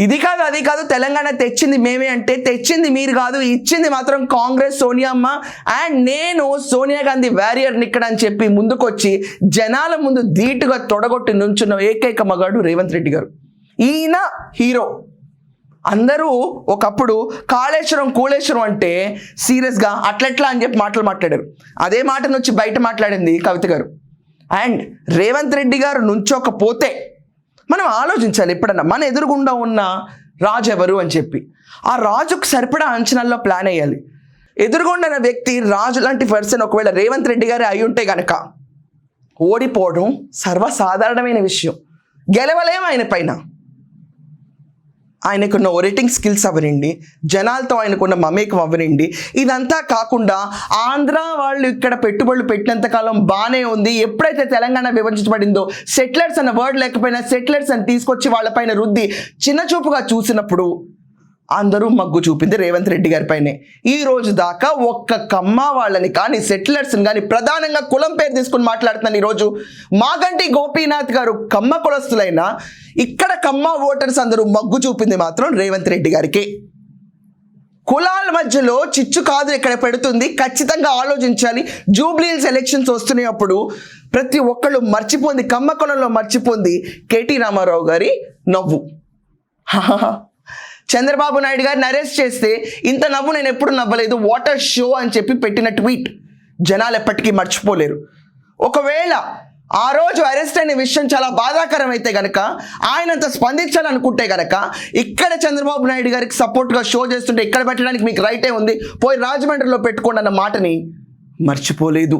ఇది కాదు అది కాదు, తెలంగాణ తెచ్చింది మేమే అంటే తెచ్చింది మీరు కాదు, ఇచ్చింది మాత్రం కాంగ్రెస్, సోనియమ్మ. అండ్ నేను సోనియా గాంధీ వారియర్ని ఇక్కడ అని చెప్పి ముందుకొచ్చి జనాల ముందు ధీటుగా తొడగొట్టి నుంచున్న ఏకైక మగాడు రేవంత్ రెడ్డి గారు. ఈయన హీరో. అందరూ ఒకప్పుడు కాళేశ్వరం కూళేశ్వరం అంటే సీరియస్గా అట్లెట్లా అని చెప్పి మాట్లాడారు. అదే మాటను వచ్చి బయట మాట్లాడింది కవిత గారు. అండ్ రేవంత్ రెడ్డి గారు నుంచోకపోతే మనం ఆలోచించాలి ఎప్పుడన్నా మన ఎదురుగుండా ఉన్న రాజు ఎవరు అని చెప్పి. ఆ రాజుకు సరిపడా అంచనాల్లో ప్లాన్ వేయాలి. ఎదురుగుండా ఉన్న వ్యక్తి రాజు లాంటి పర్సన్ ఒకవేళ రేవంత్ రెడ్డి గారే అయి ఉంటే గనక ఓడిపోవడం సర్వసాధారణమైన విషయం. గెలవలేం ఆయన పైన. ఆయనకున్న ఒరేటింగ్ స్కిల్స్ అవనండి, జనాలతో ఆయనకున్న మమేకం అవనండి. ఇదంతా కాకుండా ఆంధ్ర వాళ్ళు ఇక్కడ పెట్టుబడులు పెట్టినంతకాలం బాగానే ఉంది. ఎప్పుడైతే తెలంగాణ విభజించబడిందో సెటిలర్స్ అన్న వర్డ్ లేకపోయినా సెటిలర్స్ అని తీసుకొచ్చి వాళ్ళపైన రుద్ది చిన్న చూపుగా చూసినప్పుడు అందరూ మగ్గు చూపింది రేవంత్ రెడ్డి గారి పైనే. ఈ రోజు దాకా ఒక్క కమ్మ వాళ్ళని కానీ సెటిలర్స్ని కానీ ప్రధానంగా కులం పేరు తీసుకుని మాట్లాడుతున్నాను. ఈరోజు మాగంటి గోపీనాథ్ గారు కమ్మ కులస్తులైనా ఇక్కడ కమ్మ ఓటర్స్ అందరూ మగ్గు చూపింది మాత్రం రేవంత్ రెడ్డి గారికి. కులాల మధ్యలో చిచ్చు కాదు ఇక్కడ పెడుతుంది. ఖచ్చితంగా ఆలోచించాలి. జూబ్లీహిల్స్ ఎలక్షన్స్ వస్తున్నప్పుడు ప్రతి ఒక్కళ్ళు మర్చిపోంది, కమ్మ కులంలో మర్చిపోంది కేటీ రామారావు గారి నవ్వు. చంద్రబాబు నాయుడు గారిని అరెస్ట్ చేస్తే ఇంత నవ్వు నేను ఎప్పుడు నవ్వలేదు, వాటర్ షో అని చెప్పి పెట్టిన ట్వీట్ జనాలు ఎప్పటికీ మర్చిపోలేరు. ఒకవేళ ఆ రోజు అరెస్ట్ అయిన విషయం చాలా బాధాకరం అయితే గనక, ఆయనంత స్పందించాలనుకుంటే గనక ఇక్కడ చంద్రబాబు నాయుడు గారికి సపోర్ట్గా షో చేస్తుంటే ఇక్కడ పెట్టడానికి మీకు రైటే ఉంది, పోయి రాజమండ్రిలో పెట్టుకోండి అన్న మాటని మర్చిపోలేదు.